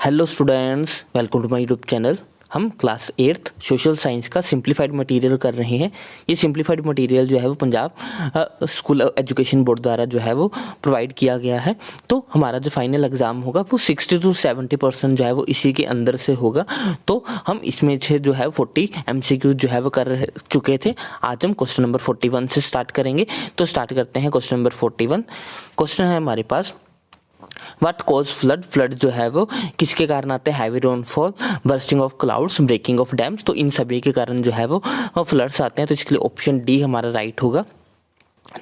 Hello students, welcome to my YouTube channel. हम class 8th social science का simplified material कर रहे हैं। ये सिंप्लीफाइड मटेरियल जो है वो पंजाब स्कूल एजुकेशन बोर्ड द्वारा जो है वो प्रोवाइड किया गया है। तो हमारा जो फाइनल एग्ज़ाम होगा वो 60 to 70% जो है वो इसी के अंदर से होगा। तो हम इसमें से जो है 40 MCQ जो है वो कर चुके थे। आज हम क्वेश्चन नंबर 41 से स्टार्ट करेंगे। तो स्टार्ट करते हैं क्वेश्चन नंबर 41। क्वेश्चन है हमारे पास, व्हाट कॉज फ्लड। फ्लड जो है वो किसके कारण आते हैं? Heavy rainfall, bursting of clouds, breaking of dams. तो इन सभी के कारण जो है वो फ्लड्स आते हैं। तो इसके लिए ऑप्शन डी हमारा राइट होगा।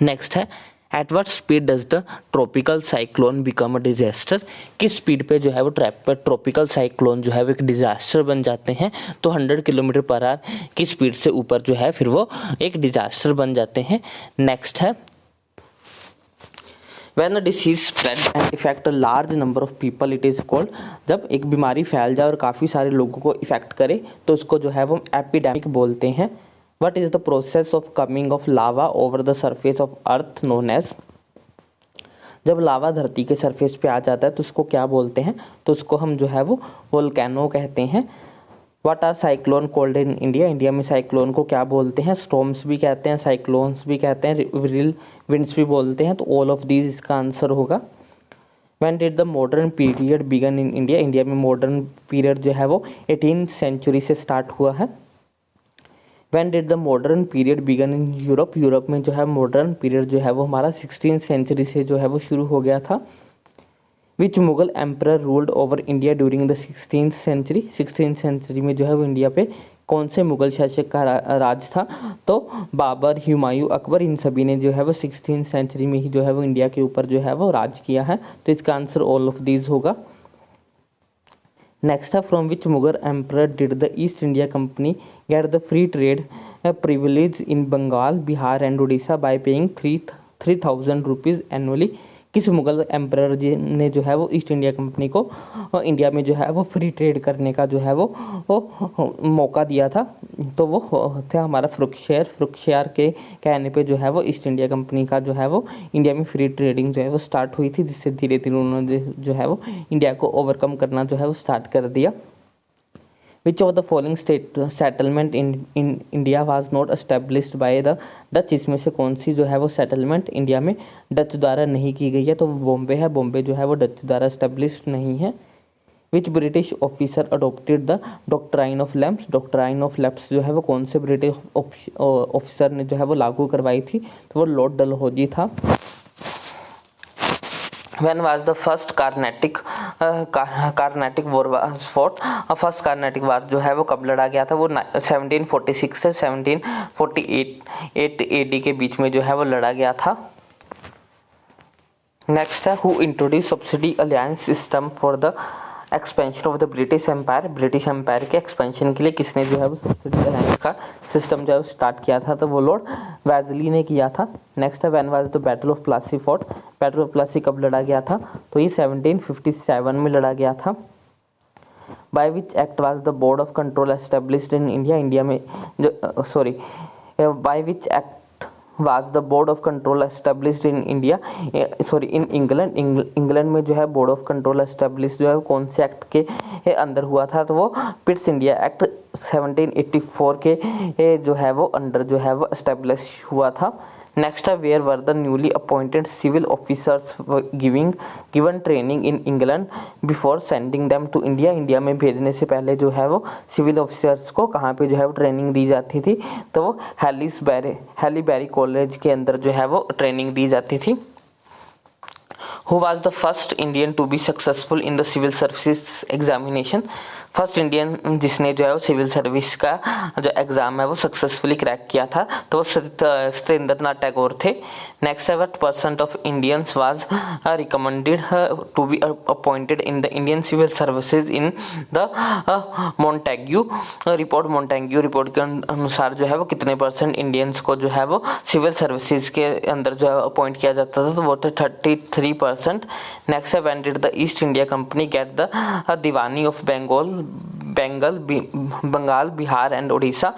नेक्स्ट है, at what speed does the tropical cyclone become a disaster. किस स्पीड पे जो है वो ट्रॉपिकल साइक्लोन जो है वो एक डिजास्टर बन जाते हैं? तो 100 किलोमीटर पर आवर की स्पीड से ऊपर जो है फिर वो एक डिजास्टर बन जाते हैं। नेक्स्ट है, When a disease spread and affect a large number of people, it is called। जब एक बीमारी फैल जाए और काफ़ी सारे लोगों को इफेक्ट करे तो उसको जो है वो एपिडेमिक बोलते हैं। What is the process of coming of lava over the surface of earth known as। जब लावा धरती के सरफेस पे आ जाता है तो उसको क्या बोलते हैं? तो उसको हम जो है वो वोल्केनो कहते हैं। What are cyclone called in India. India में साइक्लोन को क्या बोलते हैं? स्टॉर्म्स भी कहते हैं, साइक्लोन्स भी कहते हैं, रिल विंड्स भी बोलते हैं। तो ऑल ऑफ दीज इसका आंसर होगा। When did the modern period begin in India. India में मॉडर्न पीरियड जो है वो 18th सेंचुरी से स्टार्ट हुआ है। When did the modern period begin in Europe. Europe में जो है मॉडर्न पीरियड जो है वो हमारा 16th सेंचुरी से जो है वो शुरू हो गया था। Which Mughal emperor ruled over India during the 16th century. 16th century में जो है वो इंडिया पे कौन से मुगल शासक का राज था? तो बाबर, हुमायूं, अकबर, इन सभी ने जो है वो 16th सेंचुरी में ही जो है वो इंडिया के ऊपर जो है वो राज किया है। तो इसका आंसर ऑल ऑफ दीज होगा। नेक्स्ट है, from which Mughal emperor did the East India Company get the free trade privilege in Bengal, Bihar and Orissa by paying 3,000 rupees annually. किस मुगल एम्परर जी ने जो है वो ईस्ट इंडिया कंपनी को इंडिया में जो है वो फ्री ट्रेड करने का जो है वो मौका दिया था? तो वो थे हमारा फ्रुक्शियर के कहने पे जो है वो ईस्ट इंडिया कंपनी का जो है वो इंडिया में फ्री ट्रेडिंग जो है वो स्टार्ट हुई थी, जिससे धीरे धीरे उन्होंने जो है वो इंडिया को ओवरकम करना जो है वो स्टार्ट कर दिया। Which of the following state settlement in India was not established by the Dutch. इसमें से कौन सी जो है वो सेटलमेंट इंडिया में डच द्वारा नहीं की गई है? तो बॉम्बे है। बॉम्बे जो है वो डच द्वारा एस्टेब्लिश्ड नहीं है। Which British officer adopted the doctrine of lamps. Doctrine of lamps जो है वो कौन से ब्रिटिश ऑफिसर ने जो है वो लागू करवाई थी? तो वो लॉर्ड डलहौजी था। When was the first Carnatic War was fought। First Carnatic war जो है वो कब लड़ा गया था? वो 1746 से 1748 AD के बीच में जो है वो लड़ा गया था। नेक्स्ट है, who introduce subsidy alliance system for the expansion of the British empire. British empire के एक्सपेंशन के लिए किसने जो है वो सब्सिडी अलायंस का सिस्टम जो है स्टार्ट किया था? तो वो लॉर्ड वेजली ने किया था। नेक्स्ट है, when was the battle of Plassey fought. Battle of Plassey कब लड़ा गया था? तो ये 1757 में लड़ा गया था। By which act was the board of control established in India. India में by which act was the board of control established in India, in England. England में जो है बोर्ड ऑफ कंट्रोल एस्टेब्लिश जो है कौन से एक्ट के अंदर हुआ था? तो वो पिट्स इंडिया एक्ट 1784 के जो है वो अंडर जो है वो एस्टेब्लिश हुआ था। नेक्स्ट है, where were the newly appointed civil officers given training in England before sending them to India. India में भेजने से पहले जो है वो सिविल ऑफिसर्स को कहाँ पे जो है वो ट्रेनिंग दी जाती थी? तो वो हैलीबेरी कॉलेज के अंदर जो है वो ट्रेनिंग दी जाती थी। Who was the first Indian to be successful in the civil services examination। First Indian जिसने जो है वो सिविल सर्विस का जो एग्ज़ाम है वो सक्सेसफुली क्रैक किया था, तो वो सत्येंद्रनाथ टैगोर थे। नेक्स्ट है, what percent of Indians was recommended to be appointed in the Indian civil services in the Montagu report. Montagu report के अनुसार जो है वो कितने परसेंट इंडियंस को जो है वो सिविल सर्विसेज के अंदर जो है अपॉइंट किया जाता था? तो वो तो 33%। नेक्स्ट है, when did the East India Company get the diwani of Bengal, Bihar and Orissa.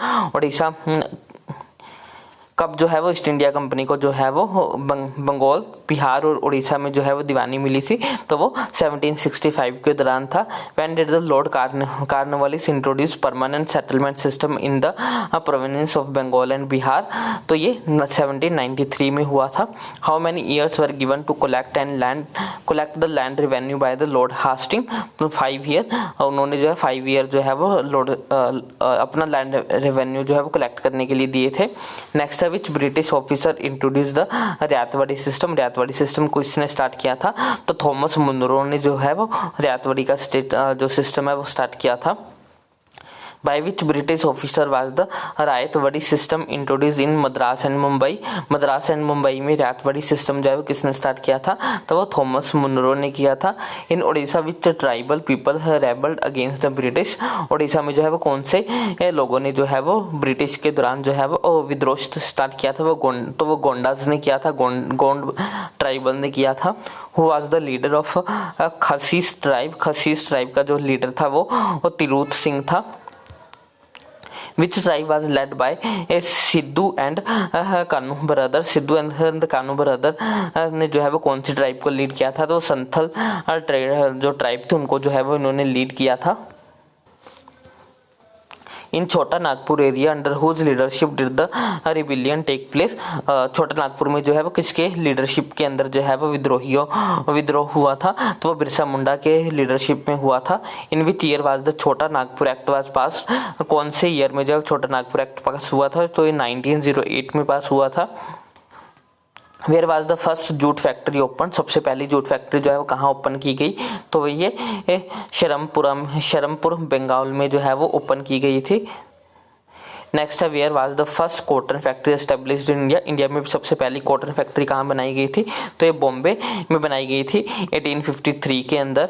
कब जो है वो ईस्ट इंडिया कंपनी को जो है वो बंगाल, बिहार और उड़ीसा में जो है वो दीवानी मिली थी, तो वो 1765 के दौरान था। When did the Lord Cornwallis introduce permanent settlement system in the province of Bengal and Bihar, तो ये 1793 में हुआ था। How many years were given to collect the land revenue by the Lord Hasting, तो 5 ईयर, उन्होंने जो है 5 ईयर जो है वो लॉर्ड अपना लैंड रेवेन्यू जो है वो कलेक्ट करने के लिए दिए थे। नेक्स्ट है which British officer introduce the ryotwari system, ryotwari system को इसने स्टार्ट किया था, तो थॉमस मुनरो ने जो है वो रियातवाड़ी का जो सिस्टम है वो स्टार्ट किया था। by which British officer was the ryotwari system introduce in Madras and Mumbai, Madras and Mumbai में रायतवाड़ी सिस्टम जो है वो किसने स्टार्ट किया था, तो वो थॉमस मुनरो ने किया था। In Orissa which tribal people rebelled against the British, Orissa में जो है वो कौन से लोगों ने जो है वो ब्रिटिश के दौरान जो है वो विद्रोह स्टार्ट किया था, वो गोंडाज ने किया था, गोंड ट्राइबल ने किया था। Who was the leader of Khasis tribe, Khasis tribe का जो लीडर था वो तिरूत सिंह था। Which tribe was led by a Sidhu and Kanu brother, Sidhu and Kanu brother ने जो है वो कौन सी ट्राइब को लीड किया था, तो संथल जो ट्राइब थे उनको जो है वो इन्होंने लीड किया था। In Chota Nagpur area under whose leadership did the rebellion take place, Chota Nagpur में जो है वो किसके लीडरशिप के अंदर जो है वो विद्रोह हुआ था, तो वो बिरसा मुंडा के लीडरशिप में हुआ था। इन विच ईयर वाज द छोटा नागपुर एक्ट वाज पास, कौन से ईयर में जो छोटा नागपुर एक्ट पास हुआ था, तो ये 1908 में पास हुआ था। Where was the first jute factory open, सबसे पहली जूट फैक्ट्री जो है वो कहाँ ओपन की गई, तो ये शरमपुर बंगाल में जो है वो ओपन की गई थी। नेक्स्ट है where was the first cotton factory established in India, India में सबसे पहली कॉटन फैक्ट्री कहाँ बनाई गई थी, तो ये बॉम्बे में बनाई गई थी 1853 के अंदर।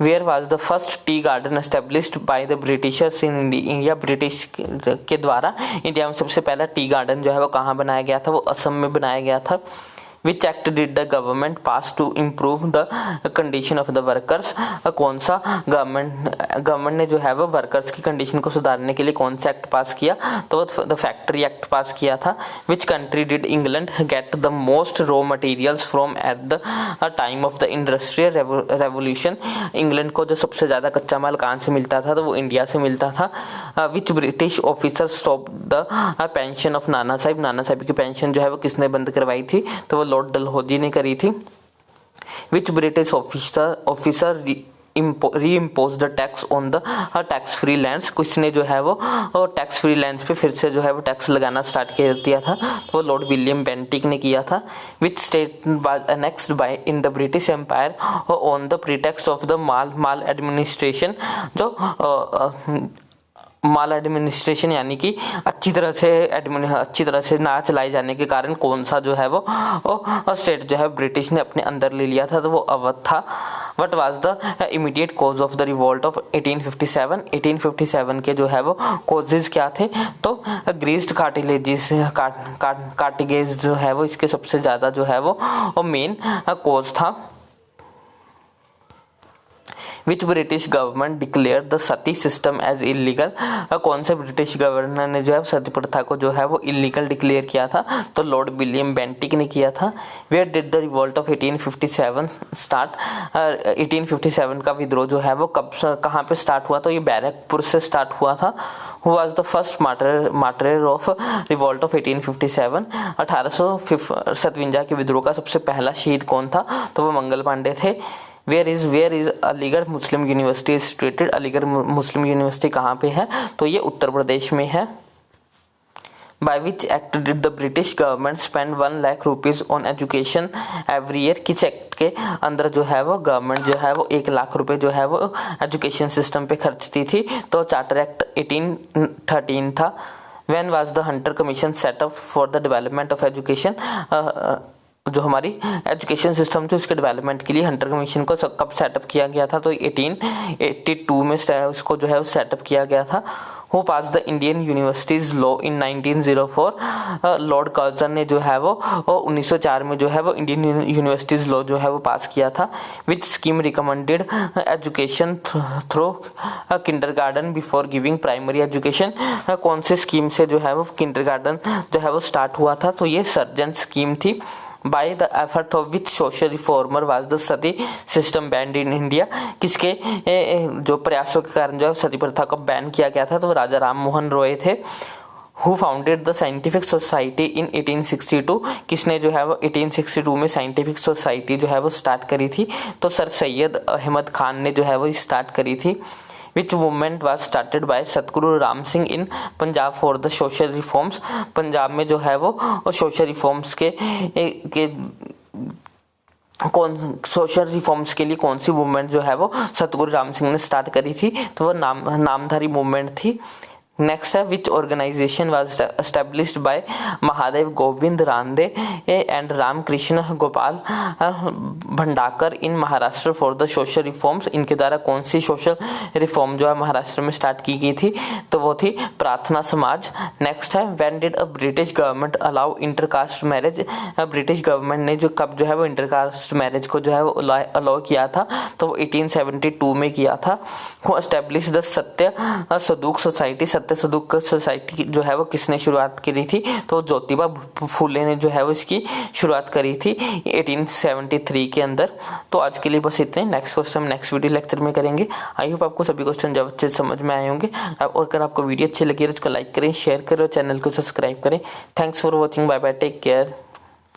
Where was the first tea garden established by the Britishers in India, British के द्वारा इंडिया में सबसे पहला टी गार्डन जो है वो कहाँ बनाया गया था, वो असम में बनाया गया था। Which act did the government pass to improve the condition of the workers, कौन सा गवर्नमेंट ने जो है वो वर्कर्स की कंडीशन को सुधारने के लिए कौन सा एक्ट पास किया, तो द फैक्ट्री एक्ट पास किया था। Which country did England get the most raw materials from at the time of the industrial revolution, England को जो सबसे ज़्यादा कच्चा माल कहाँ से मिलता था, तो वो इंडिया से मिलता था। Which British officer stop the pension of Nana Sahib की पेंशन जो है वो किसने बंद करवाई थी, तो वो लॉर्ड डलहौजी ने करी थी। विच ब्रिटिश ऑफिसर री impose the tax on the tax free lands, किसने जो है वो टैक्स फ्री लैंड्स पे फिर से जो है वो टैक्स लगाना स्टार्ट कर दिया था, तो वो लॉर्ड विलियम बेंटिक ने किया था। Which state was annexed by in the British empire on the pretext of the maladministration, जो माल एडमिनिस्ट्रेशन यानी कि अच्छी तरह से ना चलाए जाने के कारण कौन सा जो है वो स्टेट जो है ब्रिटिश ने अपने अंदर ले लिया था, तो वो अवध था। What was the immediate cause of the revolt of 1857 के जो है वो कॉजेज क्या थे, तो ग्रीस्ड कार्टिलेज जो है वो इसके सबसे ज़्यादा जो है वो मेन कॉज था। Which British government declare the sati system as illegal, कौन से ब्रिटिश गवर्नर ने जो है सती प्रथा को जो है वो इलीगल डिक्लेयर किया था, तो लॉर्ड विलियम बेंटिक ने किया था। Where did the revolt of 1857 start, 1857 का विद्रोह जो है वो कहाँ पे स्टार्ट हुआ, तो ये बैरकपुर से स्टार्ट हुआ था। Who was the first martyr of revolt of 1857, 1857 के विद्रोह का सबसे पहला शहीद कौन था, तो वो मंगल पांडे थे। Where is Aligarh Muslim University situated, Aligarh Muslim University कहाँ पे है, तो ये उत्तर प्रदेश में है। By which act did the British government spend 1 lakh rupees on education every year, किस एक्ट के अंदर जो है वो गवर्नमेंट जो है वो 1 लाख रुपए जो है वो एजुकेशन सिस्टम पे खर्चती थी, तो चार्टर एक्ट 1813 था। When was the Hunter commission set up for the development of education, जो हमारी एजुकेशन सिस्टम थी उसके डेवलपमेंट के लिए हंटर कमीशन को कब सेटअप किया गया था, तो 1882 में उसको जो है वो सेटअप किया गया था। Who pass the Indian universities law in 1904, Lord Curzon ने जो है वो 1904 में जो है वो इंडियन यूनिवर्सिटीज लॉ जो है वो पास किया था। विच scheme recommended education through kindergarten before giving primary education, कौन से स्कीम से जो है वो किंडरगार्टन जो है वो स्टार्ट हुआ था, तो ये सर्जन स्कीम थी। By the effort of which social reformer was the Sati system band in India, किसके जो प्रयासों के कारण जो है सती प्रथा को बैन किया गया था, तो राजा राम मोहन रॉय थे। Who founded the scientific society in 1862, किसने जो है वो 1862 में साइंटिफिक सोसाइटी जो है वो स्टार्ट करी थी, तो सर सैयद अहमद खान ने जो है वो स्टार्ट करी थी। Which movement was started by Satguru Ram Singh in Punjab for the social reforms, Punjab में जो है वो सोशल रिफॉर्म्स के सोशल रिफॉर्म्स के लिए कौन सी मूवमेंट जो है वो सतगुरु राम सिंह ने स्टार्ट करी थी, तो वो नामधारी मूवमेंट थी। नेक्स्ट है which organisation was established by Mahadev Govind Ranade and Ramkrishna Gopal Bhandarkar in Maharashtra for the social reforms, इनके द्वारा कौन सी सोशल रिफॉर्म जो है महाराष्ट्र में स्टार्ट की गई थी, तो वो थी प्रार्थना समाज। नेक्स्ट है when did a British government allow intercaste marriage, British government ने जो कब जो है वो इंटरकास्ट मैरिज को जो है वो अलाउ किया था, तो वो 1872 में किया था। हु एस्टेब्लिश द सत्य सदूक सोसाइटी, सत्य सदूक सोसाइटी जो है वो किसने शुरुआत करी थी, तो ज्योतिबा फूले ने जो है वो इसकी शुरुआत करी थी 1873 के अंदर। तो आज के लिए बस इतने, next question next video lecture में करेंगे। आई होप आपको सभी क्वेश्चन जब अच्छे समझ में आए होंगे, और अगर आपको वीडियो अच्छी लगी तो उसको लाइक करें, शेयर करें और चैनल को सब्सक्राइब करें। Thanks for watching, bye bye, take care.